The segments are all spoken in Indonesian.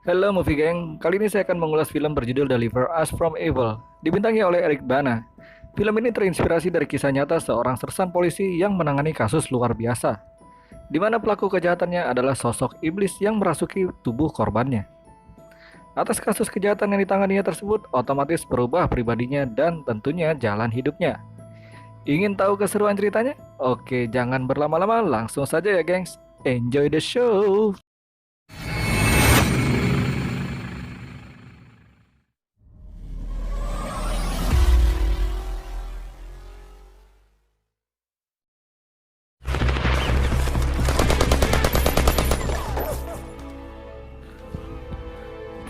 Hello Movie Gang, kali ini saya akan mengulas film berjudul Deliver Us From Evil, dibintangi oleh Eric Bana. Film ini terinspirasi dari kisah nyata seorang sersan polisi yang menangani kasus luar biasa, di mana pelaku kejahatannya adalah sosok iblis yang merasuki tubuh korbannya. Atas kasus kejahatan yang ditanganinya tersebut, otomatis berubah pribadinya dan tentunya jalan hidupnya. Ingin tahu keseruan ceritanya? Oke, jangan berlama-lama, langsung saja ya gengs. Enjoy the show!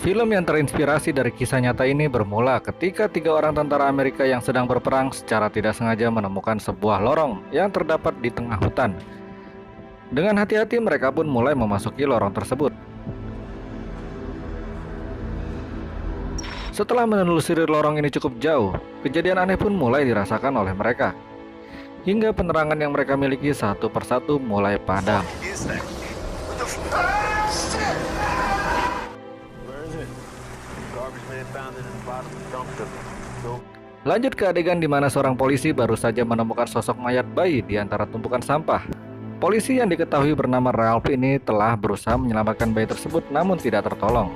Film yang terinspirasi dari kisah nyata ini bermula ketika 3 orang tentara Amerika yang sedang berperang secara tidak sengaja menemukan sebuah lorong yang terdapat di tengah hutan. Dengan hati-hati mereka pun mulai memasuki lorong tersebut. Setelah menelusuri lorong ini cukup jauh, kejadian aneh pun mulai dirasakan oleh mereka. Hingga penerangan yang mereka miliki satu persatu mulai padam. Lanjut ke adegan di mana seorang polisi baru saja menemukan sosok mayat bayi di antara tumpukan sampah. Polisi yang diketahui bernama Ralph ini telah berusaha menyelamatkan bayi tersebut namun tidak tertolong.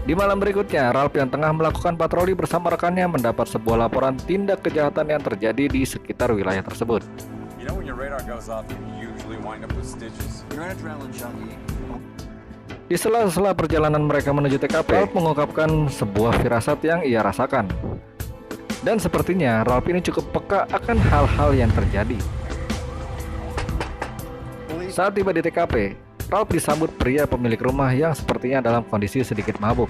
Di malam berikutnya, Ralph yang tengah melakukan patroli bersama rekannya mendapat sebuah laporan tindak kejahatan yang terjadi di sekitar wilayah tersebut. Di sela-sela perjalanan mereka menuju TKP, Ralph mengungkapkan sebuah firasat yang ia rasakan. Dan sepertinya Ralph ini cukup peka akan hal-hal yang terjadi. Saat tiba di TKP, Ralph disambut pria pemilik rumah yang sepertinya dalam kondisi sedikit mabuk.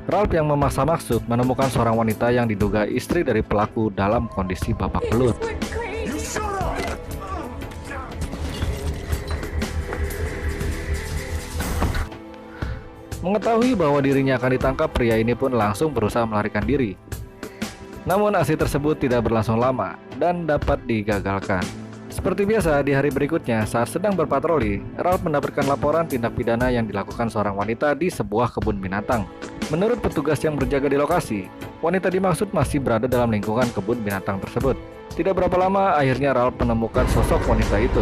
Ralph yang memaksa maksud menemukan seorang wanita yang diduga istri dari pelaku dalam kondisi babak belur. Mengetahui bahwa dirinya akan ditangkap, pria ini pun langsung berusaha melarikan diri. Namun aksi tersebut tidak berlangsung lama dan dapat digagalkan. Seperti biasa, di hari berikutnya saat sedang berpatroli, Ralph mendapatkan laporan tindak pidana yang dilakukan seorang wanita di sebuah kebun binatang. Menurut petugas yang berjaga di lokasi, wanita dimaksud masih berada dalam lingkungan kebun binatang tersebut. Tidak berapa lama, akhirnya Ralph menemukan sosok wanita itu.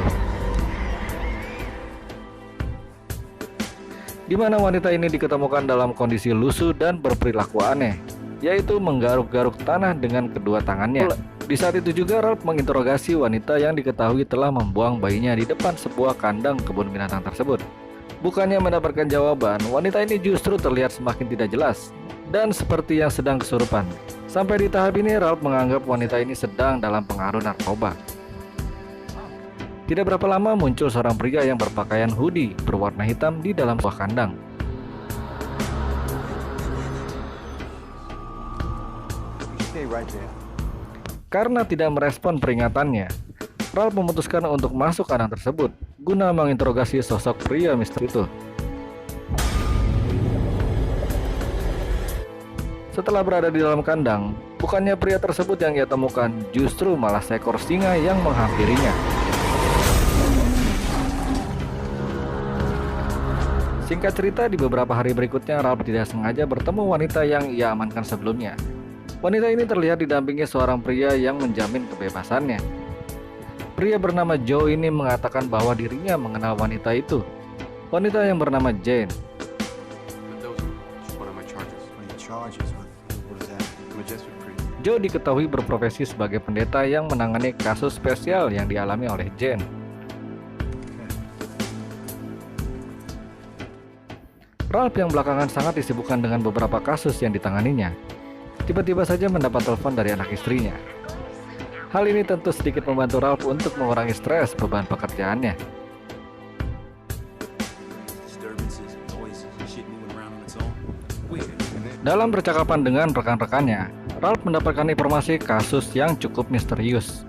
Di mana wanita ini diketemukan dalam kondisi lusuh dan berperilaku aneh, yaitu menggaruk-garuk tanah dengan kedua tangannya. Di saat itu juga Ralph menginterogasi wanita yang diketahui telah membuang bayinya di depan sebuah kandang kebun binatang tersebut. Bukannya mendapatkan jawaban, wanita ini justru terlihat semakin tidak jelas dan seperti yang sedang kesurupan. Sampai di tahap ini Ralph menganggap wanita ini sedang dalam pengaruh narkoba. Tidak berapa lama muncul seorang pria yang berpakaian hoodie berwarna hitam di dalam sebuah kandang. Karena tidak merespon peringatannya, Ralph memutuskan untuk masuk kandang tersebut guna menginterogasi sosok pria misteri itu. Setelah berada di dalam kandang, bukannya pria tersebut yang ia temukan, justru malah seekor singa yang menghampirinya. Singkat cerita, di beberapa hari berikutnya Ralph tidak sengaja bertemu wanita yang ia amankan sebelumnya. Wanita ini terlihat didampingi seorang pria yang menjamin kebebasannya. Pria bernama Joe ini mengatakan bahwa dirinya mengenal wanita itu. Wanita yang bernama Jane. Joe diketahui berprofesi sebagai pendeta yang menangani kasus spesial yang dialami oleh Jane. Ralph yang belakangan sangat disibukkan dengan beberapa kasus yang ditanganinya, tiba-tiba saja mendapat telepon dari anak istrinya. Hal ini tentu sedikit membantu Ralph untuk mengurangi stres beban pekerjaannya. Dalam percakapan dengan rekan-rekannya, Ralph mendapatkan informasi kasus yang cukup misterius.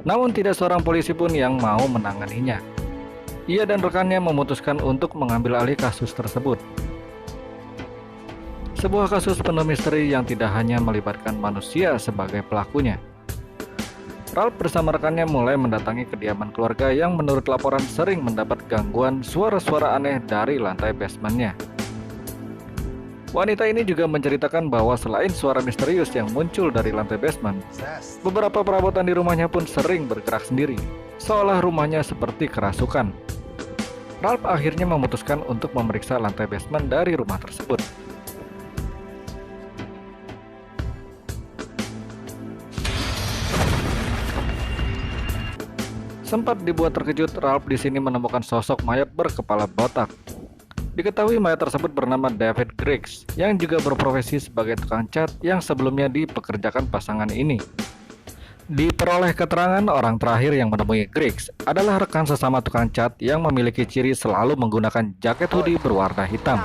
Namun tidak seorang polisi pun yang mau menanganinya. Ia dan rekannya memutuskan untuk mengambil alih kasus tersebut. Sebuah kasus penuh misteri yang tidak hanya melibatkan manusia sebagai pelakunya. Ralph bersama rekannya mulai mendatangi kediaman keluarga yang menurut laporan sering mendapat gangguan suara-suara aneh dari lantai basementnya. Wanita ini juga menceritakan bahwa selain suara misterius yang muncul dari lantai basement, beberapa perabotan di rumahnya pun sering bergerak sendiri, seolah rumahnya seperti kerasukan. Ralph akhirnya memutuskan untuk memeriksa lantai basement dari rumah tersebut. Sempat dibuat terkejut, Ralph di sini menemukan sosok mayat berkepala botak. Diketahui mayat tersebut bernama David Griggs, yang juga berprofesi sebagai tukang cat yang sebelumnya dipekerjakan pasangan ini. Diperoleh keterangan, orang terakhir yang menemui Griggs adalah rekan sesama tukang cat yang memiliki ciri selalu menggunakan jaket hoodie berwarna hitam.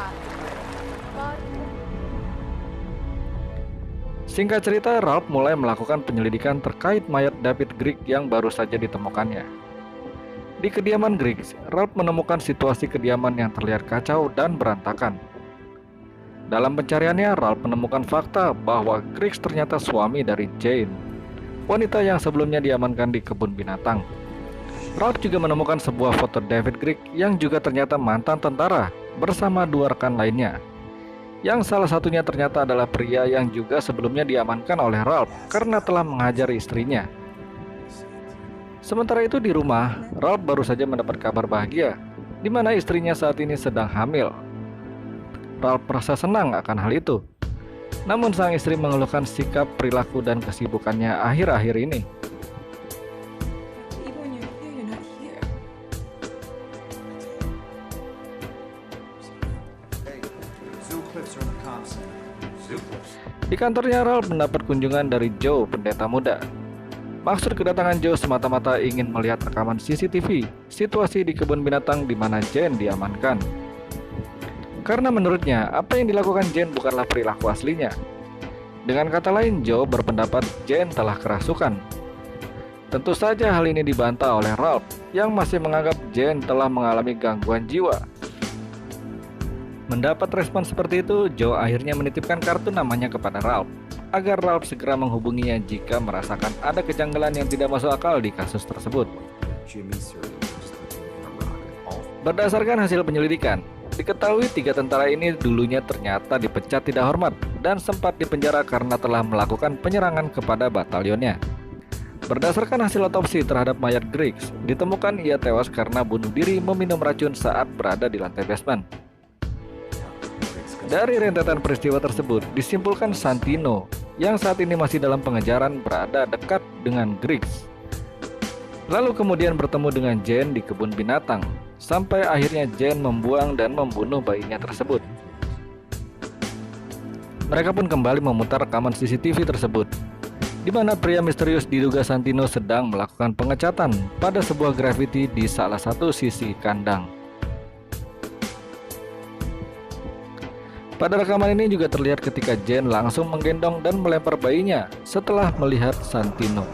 Singkat cerita, Ralph mulai melakukan penyelidikan terkait mayat David Griggs yang baru saja ditemukannya. Di kediaman Griggs, Ralph menemukan situasi kediaman yang terlihat kacau dan berantakan. Dalam pencariannya, Ralph menemukan fakta bahwa Griggs ternyata suami dari Jane, wanita yang sebelumnya diamankan di kebun binatang. Ralph juga menemukan sebuah foto David Griggs yang juga ternyata mantan tentara bersama dua rekan lainnya, yang salah satunya ternyata adalah pria yang juga sebelumnya diamankan oleh Ralph karena telah menghajar istrinya. Sementara itu di rumah, Ralph baru saja mendapat kabar bahagia, di mana istrinya saat ini sedang hamil. Ralph merasa senang akan hal itu. Namun sang istri mengeluhkan sikap, perilaku, dan kesibukannya akhir-akhir ini. Di kantornya, Ralph mendapat kunjungan dari Joe, pendeta muda. Maksud kedatangan Joe semata-mata ingin melihat rekaman CCTV situasi di kebun binatang di mana Jane diamankan. Karena menurutnya, apa yang dilakukan Jane bukanlah perilaku aslinya. Dengan kata lain, Joe berpendapat Jane telah kerasukan. Tentu saja hal ini dibantah oleh Ralph yang masih menganggap Jane telah mengalami gangguan jiwa. Mendapat respon seperti itu, Joe akhirnya menitipkan kartu namanya kepada Ralph, agar Ralph segera menghubunginya jika merasakan ada kejanggalan yang tidak masuk akal di kasus tersebut. Berdasarkan hasil penyelidikan, diketahui 3 tentara ini dulunya ternyata dipecat tidak hormat dan sempat dipenjara karena telah melakukan penyerangan kepada batalionnya. Berdasarkan hasil otopsi terhadap mayat Griggs, ditemukan ia tewas karena bunuh diri meminum racun saat berada di lantai basement. Dari rentetan peristiwa tersebut, disimpulkan Santino, yang saat ini masih dalam pengejaran, berada dekat dengan Griggs. Lalu kemudian bertemu dengan Jane di kebun binatang, sampai akhirnya Jane membuang dan membunuh bayinya tersebut. Mereka pun kembali memutar rekaman CCTV tersebut, di mana pria misterius diduga Santino sedang melakukan pengecatan pada sebuah grafiti di salah satu sisi kandang. Pada rekaman ini juga terlihat ketika Jane langsung menggendong dan melempar bayinya setelah melihat Santino.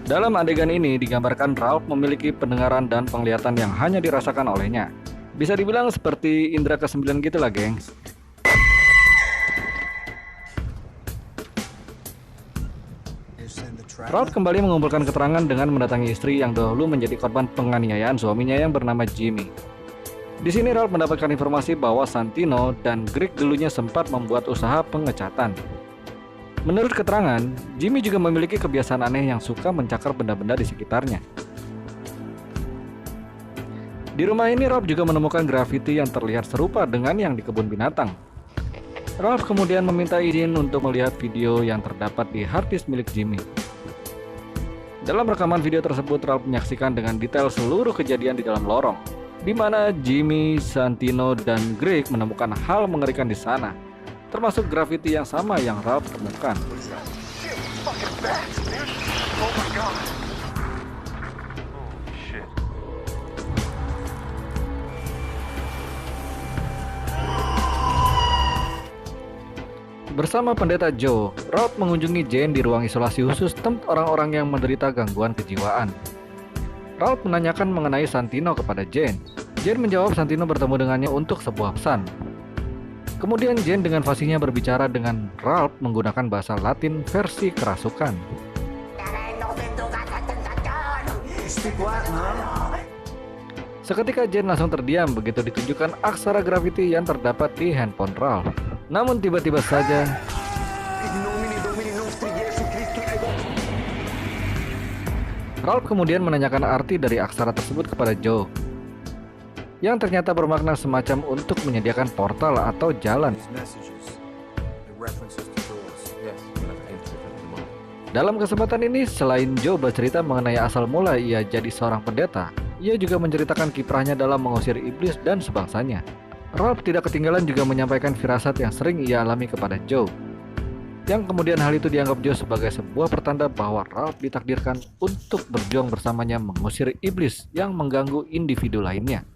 Dalam adegan ini digambarkan Ralph memiliki pendengaran dan penglihatan yang hanya dirasakan olehnya. Bisa dibilang seperti indera ke-9 gitu lah, gengs. Ralph kembali mengumpulkan keterangan dengan mendatangi istri yang dahulu menjadi korban penganiayaan suaminya yang bernama Jimmy. Di sini Ralph mendapatkan informasi bahwa Santino dan Griggs dulunya sempat membuat usaha pengecatan. Menurut keterangan, Jimmy juga memiliki kebiasaan aneh yang suka mencakar benda-benda di sekitarnya. Di rumah ini Ralph juga menemukan grafiti yang terlihat serupa dengan yang di kebun binatang. Ralph kemudian meminta izin untuk melihat video yang terdapat di hard disk milik Jimmy. Dalam rekaman video tersebut, Ralph menyaksikan dengan detail seluruh kejadian di dalam lorong, di mana Jimmy, Santino, dan Griggs menemukan hal mengerikan di sana, termasuk grafiti yang sama yang Ralph temukan. Bersama pendeta Joe, Ralph mengunjungi Jane di ruang isolasi khusus tempat orang-orang yang menderita gangguan kejiwaan. Ralph menanyakan mengenai Santino kepada Jane. Jane menjawab Santino bertemu dengannya untuk sebuah pesan. Kemudian Jane dengan fasihnya berbicara dengan Ralph menggunakan bahasa Latin versi kerasukan. Seketika Jane langsung terdiam begitu ditunjukkan aksara grafiti yang terdapat di handphone Ralph. Namun tiba-tiba saja Ralph kemudian menanyakan arti dari aksara tersebut kepada Joe, yang ternyata bermakna semacam untuk menyediakan portal atau jalan. Dalam kesempatan ini, selain Joe bercerita mengenai asal mula ia jadi seorang pendeta, ia juga menceritakan kiprahnya dalam mengusir iblis dan sebangsanya. Ralph tidak ketinggalan juga menyampaikan firasat yang sering ia alami kepada Joe, yang kemudian hal itu dianggap Joe sebagai sebuah pertanda bahwa Ralph ditakdirkan untuk berjuang bersamanya mengusir iblis yang mengganggu individu lainnya.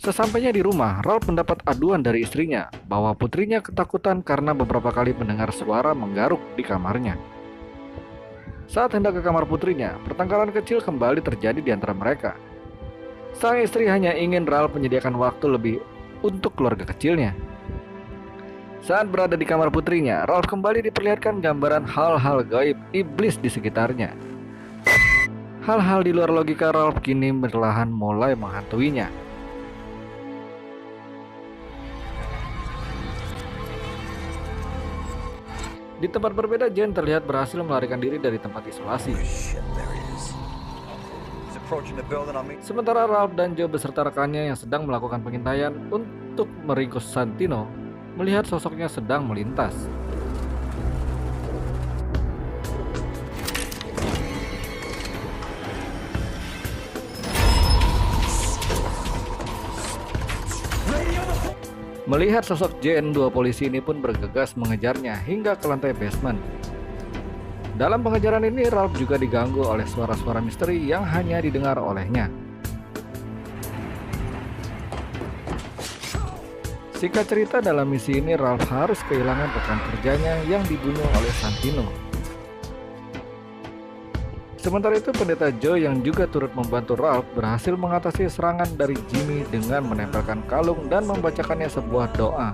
Sesampainya di rumah, Ralph mendapat aduan dari istrinya bahwa putrinya ketakutan karena beberapa kali mendengar suara menggaruk di kamarnya. Saat hendak ke kamar putrinya, pertengkaran kecil kembali terjadi di antara mereka. Sang istri hanya ingin Ralph menyediakan waktu lebih untuk keluarga kecilnya. Saat berada di kamar putrinya, Ralph kembali diperlihatkan gambaran hal-hal gaib iblis di sekitarnya. Hal-hal di luar logika Ralph kini perlahan mulai menghantuinya. Di tempat berbeda, Jane terlihat berhasil melarikan diri dari tempat isolasi. Sementara Ralph dan Joe beserta rekannya yang sedang melakukan pengintaian untuk meringkus Santino, melihat sosoknya sedang melintas. Melihat sosok Jane, dua polisi ini pun bergegas mengejarnya hingga ke lantai basement. Dalam pengejaran ini, Ralph juga diganggu oleh suara-suara misteri yang hanya didengar olehnya. Singkat cerita, dalam misi ini Ralph harus kehilangan rekan kerjanya yang dibunuh oleh Santino. Sementara itu, pendeta Joe yang juga turut membantu Ralph berhasil mengatasi serangan dari Jimmy dengan menempelkan kalung dan membacakannya sebuah doa.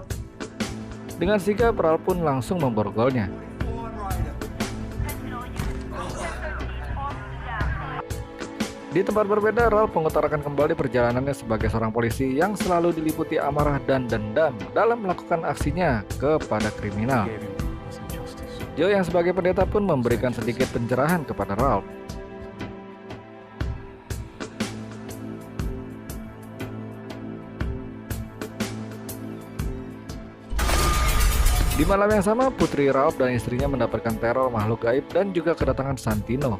Dengan sigap, Ralph pun langsung memborgolnya. Di tempat berbeda, Ralph mengutarakan kembali perjalanannya sebagai seorang polisi yang selalu diliputi amarah dan dendam dalam melakukan aksinya kepada kriminal. Joe yang sebagai pendeta pun memberikan sedikit pencerahan kepada Ralph. Di malam yang sama, putri Ralph dan istrinya mendapatkan teror makhluk gaib dan juga kedatangan Santino.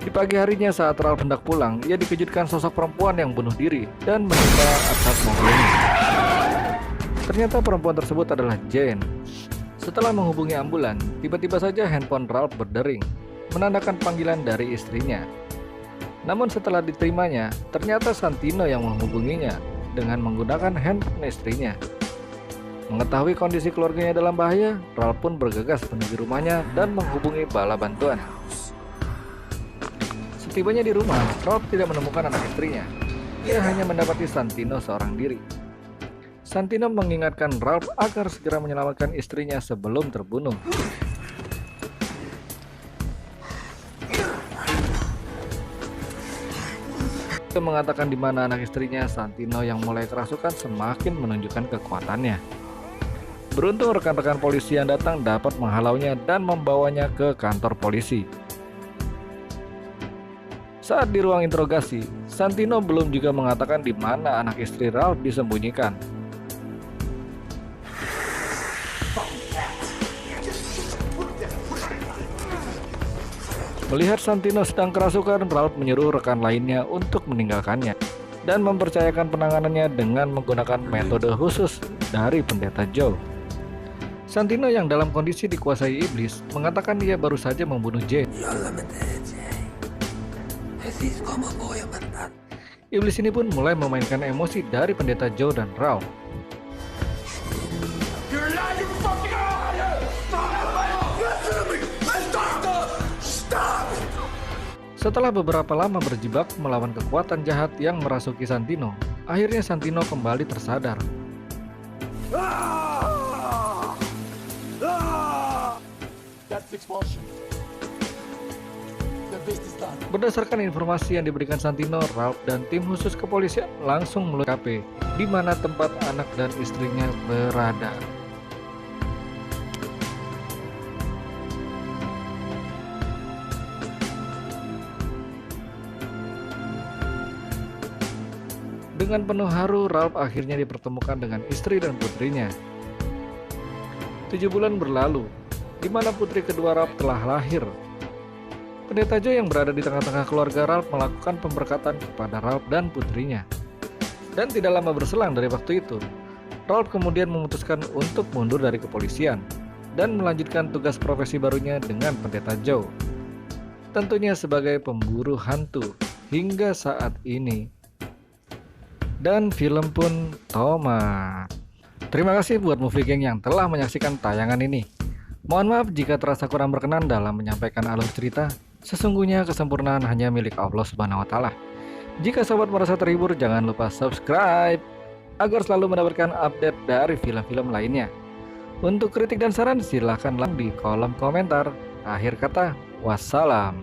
Di pagi harinya saat Ralph hendak pulang, ia dikejutkan sosok perempuan yang bunuh diri dan menimpa atap mobilnya. Ternyata perempuan tersebut adalah Jane. Setelah menghubungi ambulan, tiba-tiba saja handphone Ralph berdering, menandakan panggilan dari istrinya. Namun setelah diterimanya, ternyata Santino yang menghubunginya dengan menggunakan handphone istrinya. Mengetahui kondisi keluarganya dalam bahaya, Ralph pun bergegas menuju rumahnya dan menghubungi bala bantuan. Setibanya di rumah, Ralph tidak menemukan anak istrinya. Ia hanya mendapati Santino seorang diri. Santino mengingatkan Ralph agar segera menyelamatkan istrinya sebelum terbunuh. Dia mengatakan di mana anak istrinya, Santino yang mulai kerasukan semakin menunjukkan kekuatannya. Beruntung rekan-rekan polisi yang datang dapat menghalaunya dan membawanya ke kantor polisi. Saat di ruang interogasi, Santino belum juga mengatakan di mana anak istri Ralph disembunyikan. Melihat Santino sedang kerasukan, Ralph menyuruh rekan lainnya untuk meninggalkannya dan mempercayakan penanganannya dengan menggunakan metode khusus dari pendeta Joe. Santino yang dalam kondisi dikuasai iblis mengatakan dia baru saja membunuh Jane. Iblis ini pun mulai memainkan emosi dari pendeta Joe dan Ralph. Setelah beberapa lama berjibaku melawan kekuatan jahat yang merasuki Santino, akhirnya Santino kembali tersadar. Berdasarkan informasi yang diberikan Santino, Ralph dan tim khusus kepolisian langsung meluncur ke kafe di mana tempat anak dan istrinya berada. Dengan penuh haru, Ralph akhirnya dipertemukan dengan istri dan putrinya. 7 bulan berlalu, di mana putri kedua Ralph telah lahir. Pendeta Joe yang berada di tengah-tengah keluarga Ralph melakukan pemberkatan kepada Ralph dan putrinya. Dan tidak lama berselang dari waktu itu, Ralph kemudian memutuskan untuk mundur dari kepolisian dan melanjutkan tugas profesi barunya dengan Pendeta Joe. Tentunya sebagai pemburu hantu hingga saat ini. Dan film pun tamat. Terima kasih buat Movie Gang yang telah menyaksikan tayangan ini. Mohon maaf jika terasa kurang berkenan dalam menyampaikan alur cerita. Sesungguhnya kesempurnaan hanya milik Allah Subhanahu wa Ta'ala. Jika sobat merasa terhibur, jangan lupa subscribe agar selalu mendapatkan update dari film-film lainnya. Untuk kritik dan saran silahkan di kolom komentar. Akhir kata, wassalam.